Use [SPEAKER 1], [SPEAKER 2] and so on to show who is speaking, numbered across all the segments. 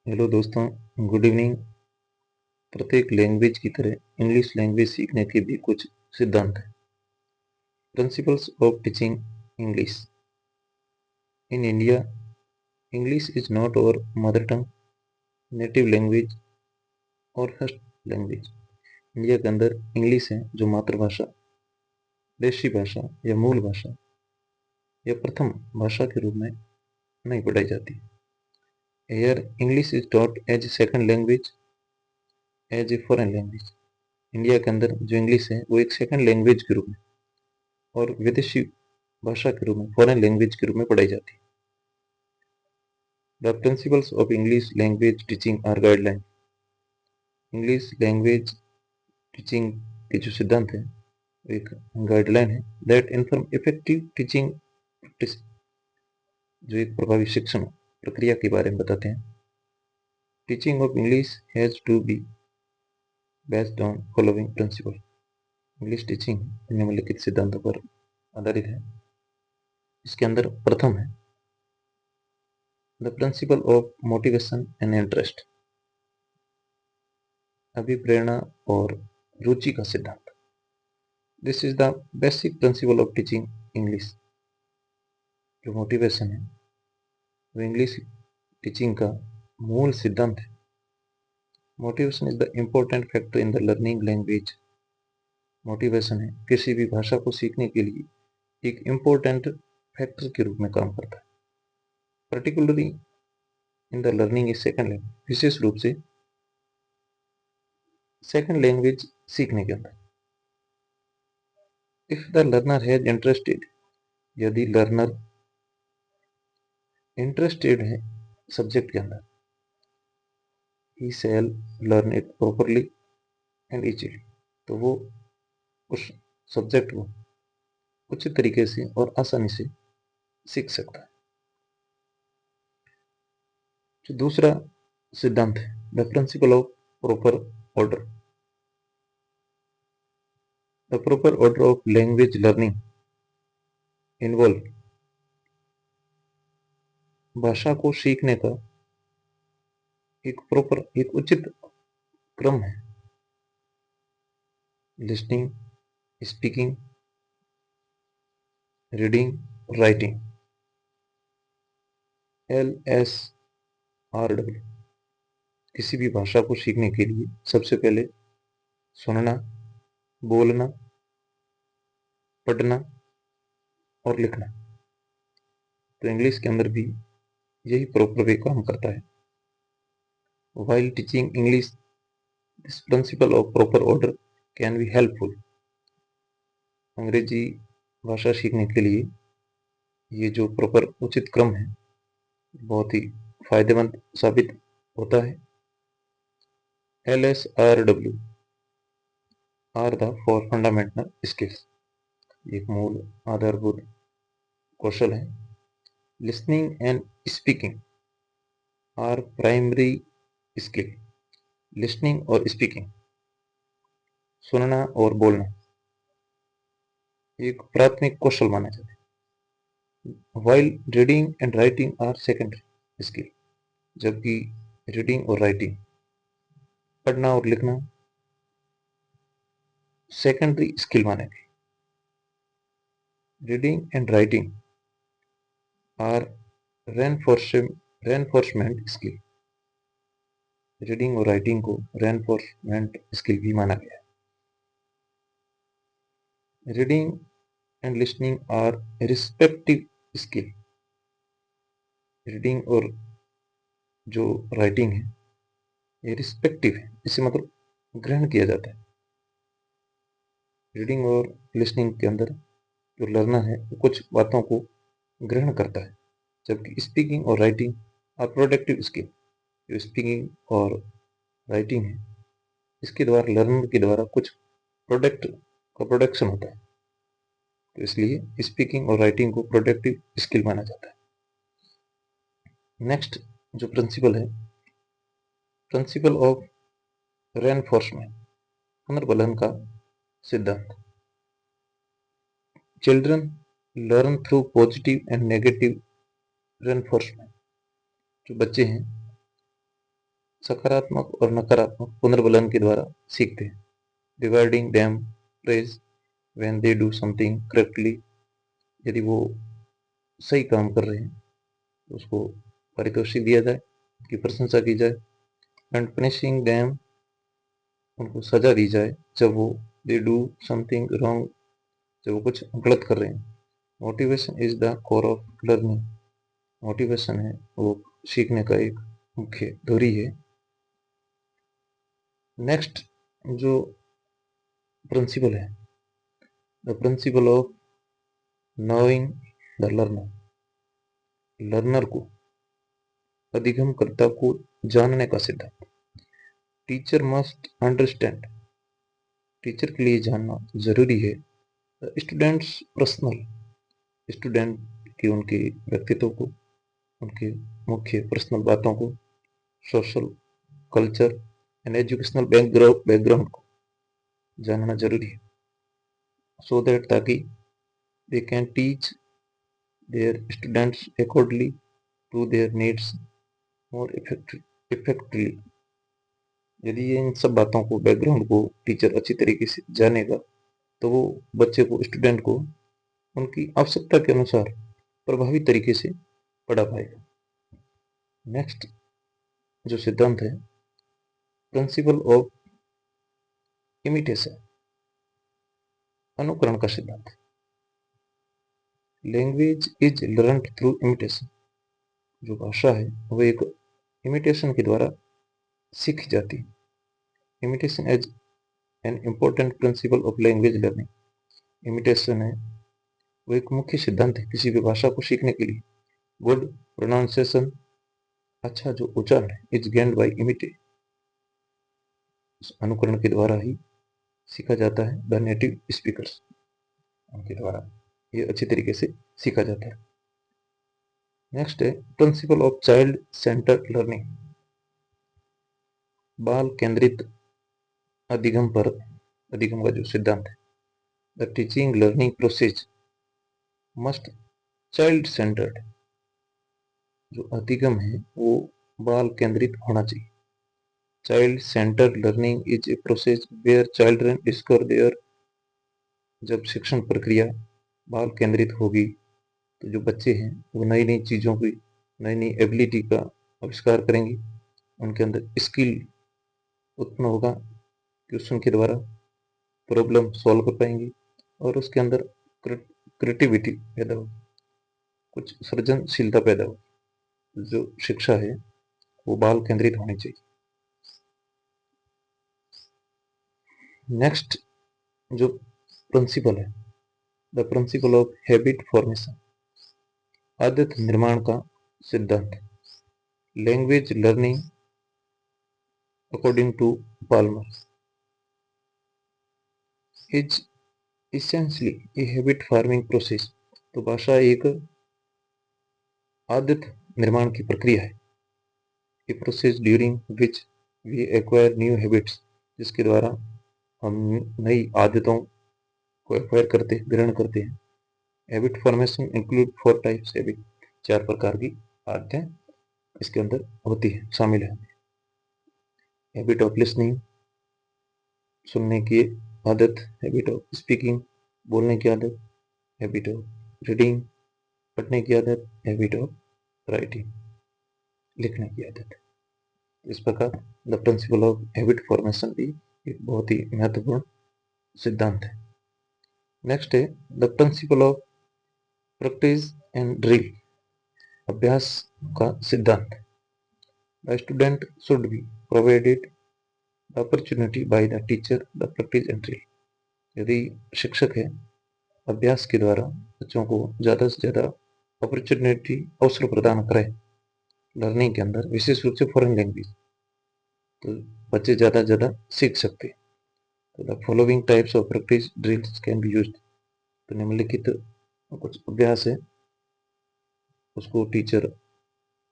[SPEAKER 1] Hello दोस्तों, good evening. प्रत्येक language की तरह इंग्लिश लैंग्वेज सीखने के भी कुछ सिद्धांत हैं। Principles of teaching English in India. English is not our mother tongue, native language और फर्स्ट लैंग्वेज। इंडिया के अंदर इंग्लिश है जो मातृभाषा, देशी भाषा या मूल भाषा या प्रथम भाषा के रूप में नहीं पढ़ाई जाती। Here English is taught as second language, as a foreign language. India के अंदर जो इंग्लिश है वो एक सेकंड लैंग्वेज के रूप में और विदेशी भाषा के रूप में, फॉरेन लैंग्वेज के रूप में पढ़ाई जाती है। The principles of English language teaching are guideline. English language teaching के जो सिद्धांत है वो एक गाइडलाइन है that inform effective teaching practice, जो एक प्रभावी शिक्षण प्रक्रिया के बारे में बताते हैं। Teaching of English has to be based on following principle. English teaching निम्नलिखित सिद्धांतों पर आधारित है। इसके अंदर प्रथम है the principle of motivation and interest, अभिप्रेरणा और रुचि का सिद्धांत। This is the basic principle of teaching English. जो मोटिवेशन है वो इंग्लिश टीचिंग का मूल सिद्धांत है। Motivation is the important factor in the learning language. Motivation है किसी भी भाषा को सीखने के लिए एक इम्पोर्टेंट फैक्टर के रूप में काम करता है, particularly in the learning a second language, विशेष रूप से सेकंड लैंग्वेज सीखने के अंदर। If the learner has interested, यदि लर्नर इंटरेस्टेड है सब्जेक्ट के अंदर, he shall learn it properly and easily, तो वो उस सब्जेक्ट को उचित तरीके से और आसानी से सीख सकता है। जो दूसरा सिद्धांत है the principle of proper order. The proper order of language learning involve, भाषा को सीखने का एक उचित क्रम है। Listening, speaking, reading, writing. LSRW, किसी भी भाषा को सीखने के लिए सबसे पहले सुनना, बोलना, पढ़ना और लिखना। तो इंग्लिश के अंदर भी यही प्रॉपर वे काम करता है। While teaching English, this principle of proper order can be helpful. अंग्रेजी भाषा सीखने के लिए ये जो प्रॉपर उचित क्रम है बहुत ही फायदेमंद साबित होता है। LSRW are the four fundamental skills, एक मूल आधारभूत कौशल है। Listening and speaking are primary skill. Listening और स्पीकिंग, सुनना और बोलना, एक प्राथमिक कौशल माना जाता है। While reading and writing are secondary skill, जबकि रीडिंग और राइटिंग, पढ़ना और लिखना, सेकेंडरी स्किल माने गए। Reading and writing are reinforcement skill. Reading और राइटिंग को रेनफोर्समेंट स्किल भी माना गया है। Reading and listening our respective skill. Reading और जो राइटिंग है ये रिस्पेक्टिव है, इससे मतलब ग्रहण किया जाता है। रीडिंग और लिसनिंग के अंदर जो लर्नर है वो कुछ बातों को ग्रहण करता है, जबकि स्पीकिंग और राइटिंग आर प्रोडक्टिव स्किल। जो स्पीकिंग और राइटिंग है इसके द्वारा लर्नर के द्वारा कुछ प्रोडक्ट का प्रोडक्शन होता है, तो इसलिए स्पीकिंग और राइटिंग को प्रोडक्टिव स्किल माना जाता है। नेक्स्ट जो प्रिंसिपल है, प्रिंसिपल ऑफ रेनफोर्समेंट, पुनर्बलन का सिद्धांत। Children learn through positive and negative reinforcement. जो बच्चे हैं सकारात्मक और नकारात्मक पुनर्बलन के द्वारा सीखते हैं। Rewarding them praise when they do something correctly, यदि वो सही काम कर रहे हैं तो उसको पारितोषिक दिया जाए, उनकी प्रशंसा की जाए। एंड पनिशिंग देम, उनको सजा दी जाए जब वो दे डू समथिंग रॉन्ग, जब वो कुछ गलत कर रहे हैं। Motivation is the core of learning, motivation है वो सीखने का एक मुख्य धुरी है। नेक्स्ट जो प्रिंसिपल है, the principle of knowing the learner, learner को, अधिगमकर्ता को जानने का सिद्धांत। टीचर मस्ट अंडरस्टैंड, टीचर के लिए जानना जरूरी है स्टूडेंट्स पर्सनल, स्टूडेंट की उनके व्यक्तित्व को, उनके मुख्य पर्सनल बातों को, social, culture and educational background को जानना जरूरी है, सो दैट ताकि they can teach their students accordingly to their needs more effectively. यदि ये इन सब बातों को, बैकग्राउंड को टीचर अच्छी तरीके से जानेगा तो वो बच्चे को, स्टूडेंट को उनकी आवश्यकता के अनुसार प्रभावी तरीके से पढ़ा पाएगा। नेक्स्ट जो सिद्धांत है, प्रिंसिपल ऑफ इमिटेशन, अनुकरण का सिद्धांत। Language is learned through imitation, जो भाषा है वो एक इमिटेशन के द्वारा सीखी जाती है। Imitation as an important principle of language learning, imitation है वो एक मुख्य सिद्धांत है किसी भी भाषा को सीखने के लिए। गुड प्रोनाउंसिएशन, अच्छा जो उच्चारण है, इज गेन्ड बाय इमिटेशन, अनुकरण के द्वारा ही सीखा जाता है। द नेटिव स्पीकर्स, उनके द्वारा ये अच्छी तरीके से सीखा जाता है। नेक्स्ट है principle of child centred learning, बाल केंद्रित अधिगम का जो सिद्धांत है। The teaching learning process must child centred, जो अधिगम है वो बाल केंद्रित होना चाहिए। Child centred learning is a process where children discover their, जब शिक्षण प्रक्रिया बाल केंद्रित होगी तो जो बच्चे हैं वो नई नई चीज़ों की, नई नई एबिलिटी का आविष्कार करेंगे, उनके अंदर स्किल उत्पन्न होगा कि उनके द्वारा प्रॉब्लम सॉल्व कर पाएंगे और उसके अंदर क्रिएटिविटी पैदा हो, कुछ सृजनशीलता पैदा हो। जो शिक्षा है वो बाल केंद्रित होनी चाहिए। नेक्स्ट जो प्रिंसिपल है, the principle of habit formation, आदत निर्माण का सिद्धांत। Language learning according to Palmer is essentially a habit forming process, तो भाषा एक आदत निर्माण की प्रक्रिया है। A process during which we acquire new habits, जिसके द्वारा हम नई आदतों को एक्वायर करते, ग्रहण करते हैं। Habit formation include 4 types habit, 4 प्रकार की आदतें इसके अंदर होती है, शामिल है। हैबिट ऑफ लिसनिंग, सुनने की आदत। हैबिट ऑफ स्पीकिंग, बोलने की आदत। हैबिट ऑफ रीडिंग, पढ़ने की आदत। हैबिट ऑफ राइटिंग, लिखने की आदत। इस प्रकार the principle of habit formation भी एक बहुत ही महत्वपूर्ण सिद्धांत है। नेक्स्ट है the principle of practice and drill, अभ्यास का सिद्धांत। The student should be provided the opportunity by the teacher the practice and drill, यदि शिक्षक है अभ्यास के द्वारा बच्चों को ज़्यादा से ज़्यादा अपॉर्चुनिटी, अवसर प्रदान करें लर्निंग के अंदर, विशेष रूप से फॉरेन लैंग्वेज, तो बच्चे ज़्यादा से ज़्यादा सीख सकते हैं। तो the following types of practice drills can be used, तो निम्नलिखित कुछ अभ्यास है उसको टीचर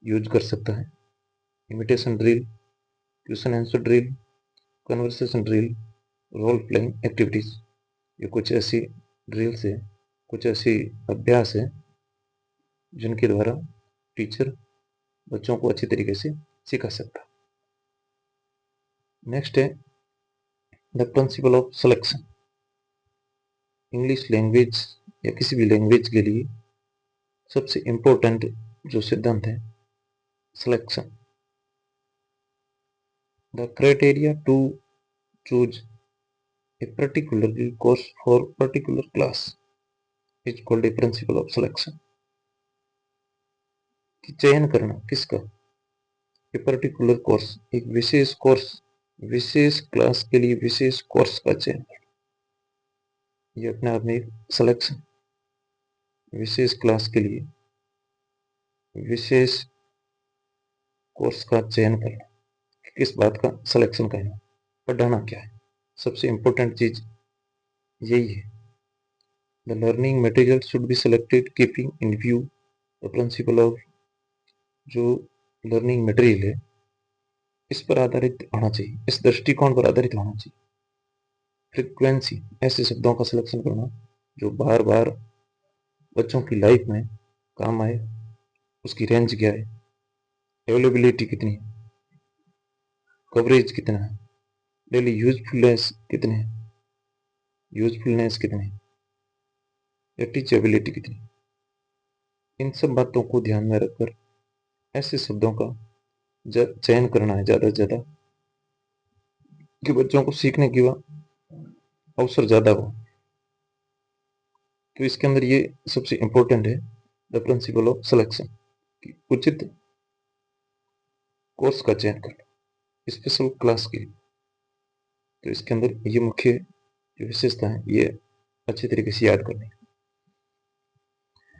[SPEAKER 1] यूज कर सकता है। Imitation drill, question answer drill, conversation drill, role playing activities. ये कुछ ऐसी ड्रिल्स है, कुछ ऐसी अभ्यास है जिनके द्वारा टीचर बच्चों को अच्छी तरीके से सिखा सकता है। नेक्स्ट है the principle of selection. English language या किसी भी लैंग्वेज के लिए सबसे इम्पोर्टेंट जो सिद्धांत है selection. The criteria to choose a particular course for particular class is called a principle of selection। कि चयन करना किसका, ए पर्टिकुलर कोर्स, एक विशेष कोर्स, विशेष क्लास के लिए विशेष कोर्स का चयन, ये अपने आप में एक सिलेक्शन। विशेष क्लास के लिए विशेष कोर्स का चयन करना, किस बात का सिलेक्शन करना, पढ़ाना क्या है, सबसे इम्पोर्टेंट चीज यही है। The learning material should be selected keeping in view the principle of, जो लर्निंग मटेरियल है इस पर आधारित होना चाहिए, इस दृष्टिकोण पर आधारित होना चाहिए। फ्रीक्वेंसी, ऐसे शब्दों का सिलेक्शन करना जो बार बार बच्चों की लाइफ में काम आए, उसकी रेंज क्या है, अवेलेबिलिटी कितनी है, कवरेज कितना है, डेली यूजफुलनेस कितने है, यूजफुलनेस कितनी है, या टीचेबिलिटी कितनी। इन सब बातों को ध्यान में रखकर ऐसे शब्दों का चयन करना है ज़्यादा से ज़्यादा कि बच्चों को सीखने की अवसर ज़्यादा हो। तो इसके अंदर ये सबसे इम्पोर्टेंट है द प्रिंसिपल ऑफ सिलेक्शन, उचित कोर्स का चयन करना स्पेशल क्लास के लिए। तो इसके अंदर ये मुख्य जो विशेषता है ये अच्छे तरीके से याद करनी।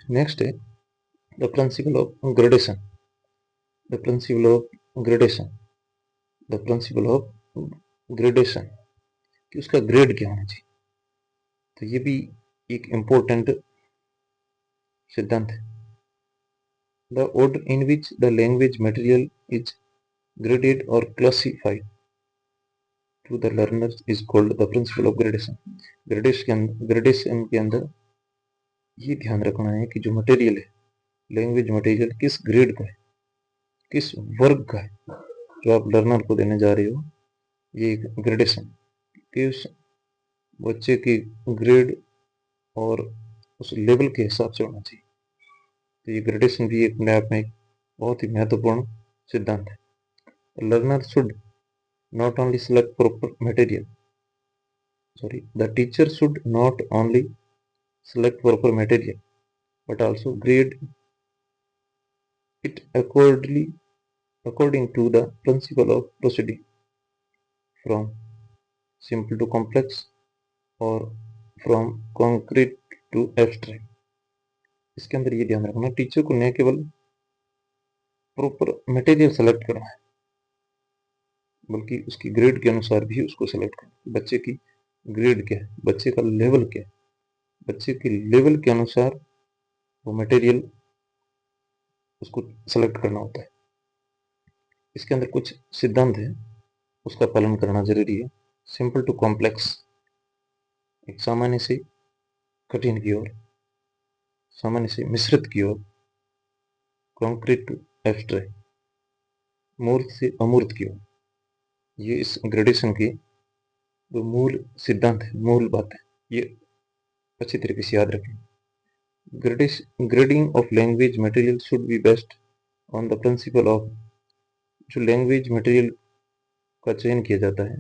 [SPEAKER 1] नेक्स्ट है the principle of gradation. The principle of gradation, the principle of gradation कि उसका ग्रेड क्या होना चाहिए। तो ये भी एक इम्पोर्टेंट सिद्धांत है। The order in which the language material is graded or classified to the learners is called the principle of gradation। Gradation के अंदर ये ध्यान रखना है कि जो मटेरियल है, लैंग्वेज मटेरियल किस ग्रेड का है, किस वर्ग का है, जो आप लर्नर को देने जा रहे हो, ये एक ग्रेडेशन कि उस बच्चे की ग्रेड और उस लेवल के हिसाब से होना चाहिए। तो ये ग्रेडेशन भी अपने आप में एक बहुत ही महत्वपूर्ण सिद्धांत है। Learner should not only select proper material, the teacher should not only select proper material but also grade it according to the principle of proceeding from simple to complex or from concrete to abstract। इसके अंदर ये ध्यान रखना teacher को न केवल proper material select करना है बल्कि उसकी ग्रेड के अनुसार भी उसको सेलेक्ट करना। बच्चे की ग्रेड क्या है, बच्चे का लेवल क्या है, बच्चे के लेवल के अनुसार वो मटेरियल उसको सेलेक्ट करना होता है। इसके अंदर कुछ सिद्धांत है उसका पालन करना जरूरी है। सिंपल टू कॉम्प्लेक्स, एक सामान्य से कठिन की ओर, सामान्य से मिश्रित की ओर, कॉन्क्रीट टू एब्स्ट्रैक्ट, मूर्त से अमूर्त की ओर। ये इस ग्रेडेशन की जो मूल सिद्धांत है, मूल बात है, ये अच्छी तरीके से याद रखें। Grading of language material should be based on the principle of, जो लैंग्वेज मटेरियल का चयन किया जाता है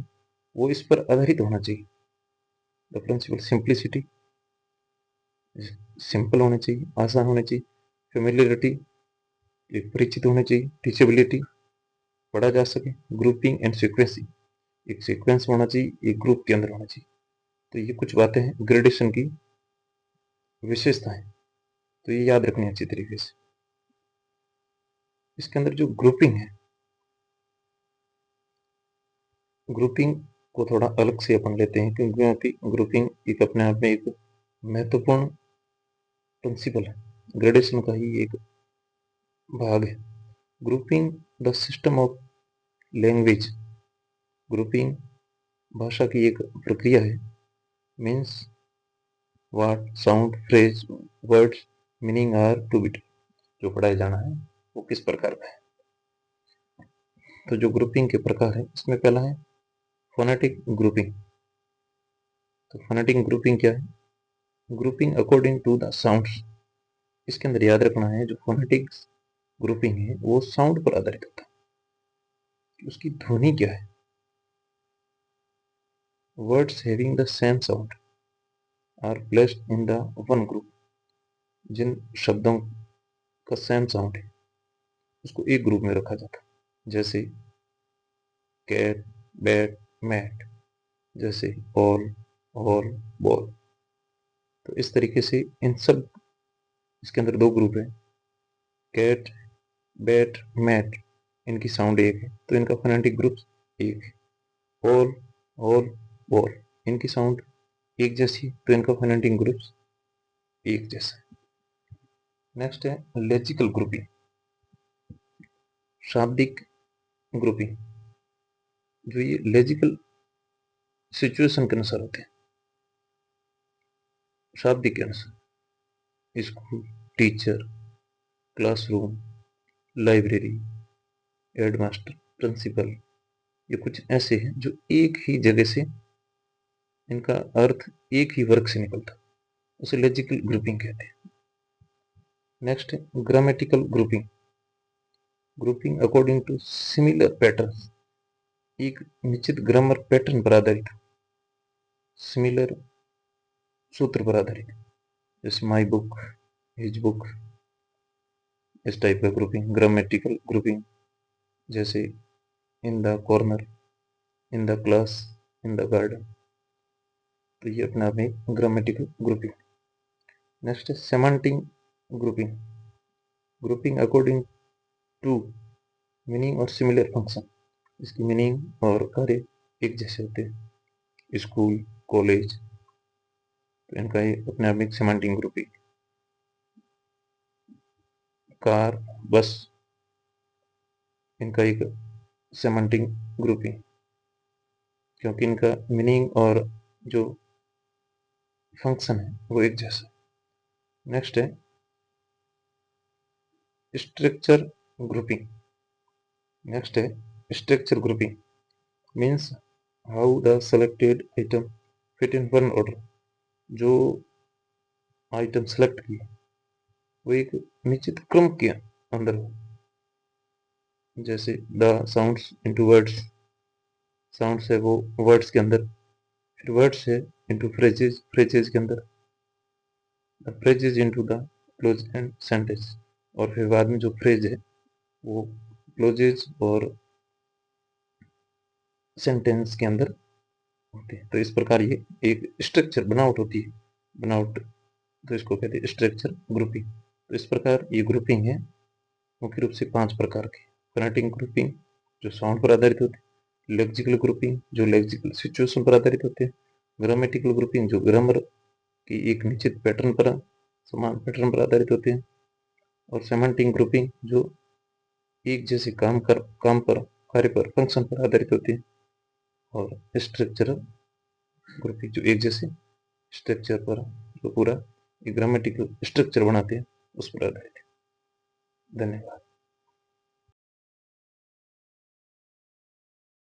[SPEAKER 1] वो इस पर आधारित होना चाहिए। द प्रिंसिपल सिंप्लिसिटी, सिंपल होने चाहिए, आसान होने चाहिए। फेमिलियरिटी, परिचित होने चाहिए। टीचेबिलिटी, पढ़ा जा सके। ग्रुपिंग एंड सीक्वेंसिंग, एक सीक्वेंस होना चाहिए, एक ग्रुप के अंदर होना चाहिए। तो ये कुछ बातें हैं ग्रेडेशन की विशेषताएं, तो ये याद रखनी अच्छी तरीके से। इसके अंदर जो ग्रुपिंग है, ग्रुपिंग को थोड़ा अलग से अपन लेते हैं क्योंकि ग्रुपिंग एक अपने आप में एक महत्वपूर्ण प्रिंसिपल है, ग्रेडेशन का ही एक भाग है। Grouping the system of language, grouping भाषा की एक प्रक्रिया है। Means word, sound, phrase, words, meaning are to be, जो पढ़ाया जाना है वो किस प्रकार का है। तो जो ग्रुपिंग के प्रकार है इसमें पहला है फोनेटिक ग्रुपिंग। तो फोनेटिक ग्रुपिंग क्या है? Grouping according to the sounds. इसके अंदर याद रखना है, जो फोनेटिक ग्रुपिंग है वो साउंड पर आधारित होता है कि उसकी ध्वनि क्या है। Words having the same sound are placed in the one group. जिन शब्दों का सेम साउंड है उसको एक ग्रुप में रखा जाता है, जैसे कैट, बैट, मैट, जैसे ऑल, ऑल, बॉल। तो इस तरीके से इन सब, इसके अंदर दो ग्रुप है, कैट, बैट, मैट, इनकी साउंड एक है तो इनका फोनेटिक ग्रुप एक है। ऑल, ऑल, बॉल, इनकी साउंड एक जैसी तो इनका फोनेटिक ग्रुप एक जैसा। नेक्स्ट है लेक्सिकल ग्रुपिंग, शाब्दिक ग्रुपिंग। जो ये लेक्सिकल सिचुएशन के अनुसार होते हैं, शाब्दिक के अनुसार। School, teacher, classroom, library, headmaster, principal, ये कुछ ऐसे हैं जो एक ही जगह से, इनका अर्थ एक ही वर्ग से निकलता, उसे लेक्सिकल ग्रुपिंग कहते हैं। नेक्स्ट है grammatical grouping, grouping according to similar pattern. एक निश्चित ग्रामर पैटर्न पर आधारित, सिमिलर सूत्र पर आधारित, जैसे माई बुक, हिज बुक, इस टाइप का ग्रुपिंग। ग्रामेटिकल ग्रुपिंग जैसे in the corner, in the class, in the garden. तो ये अपने आप में ग्रामेटिकल ग्रुपिंग। नेक्स्ट है semantic grouping, grouping according to meaning और सिमिलर फंक्शन। इसकी मीनिंग और कार्य एक जैसे होते हैं, स्कूल, कॉलेज, तो इनका ये अपने आप में सेमांटिक ग्रुपिंग। कार, बस, इनका एक सेमांटिक ग्रुपिंग, क्योंकि इनका मीनिंग और जो फंक्शन है वो एक जैसा। नेक्स्ट है स्ट्रक्चर ग्रुपिंग। नेक्स्ट है structure grouping means how the selected item fit in one order. जो आइटम सेलेक्ट किए वो एक निश्चित क्रम के अंदर हो, जैसे the sounds into words, sounds है वो वर्ड्स के अंदर, फिर वर्ड्स है इनटू फ्रेजेस, फ्रेजेस के अंदर, the phrases into the close and sentence, और फिर बाद में जो फ्रेज है वो क्लोजेस और सेंटेंस के अंदर होते हैं। तो इस प्रकार ये एक स्ट्रक्चर बनावट होती है, बनावट, तो इसको कहते हैं स्ट्रक्चर ग्रुपिंग। तो इस प्रकार ये ग्रुपिंग है मुख्य रूप से 5 प्रकार के। फोनेटिक ग्रुपिंग जो साउंड पर आधारित होते हैं, लेक्सिकल ग्रुपिंग जो लेक्सिकल सिचुएशन पर आधारित होते हैं, ग्रामेटिकल ग्रुपिंग जो ग्रामर की एक निश्चित पैटर्न पर, समान पैटर्न पर आधारित होते हैं, और सेमांटिक ग्रुपिंग जो एक जैसे काम पर, कार्य पर, फंक्शन पर आधारित होते हैं, और स्ट्रक्चरल ग्रुपिंग जो एक जैसे स्ट्रक्चर पर, जो पूरा ग्रामेटिकल स्ट्रक्चर बनाते हैं उस पर आधारित है। धन्यवाद।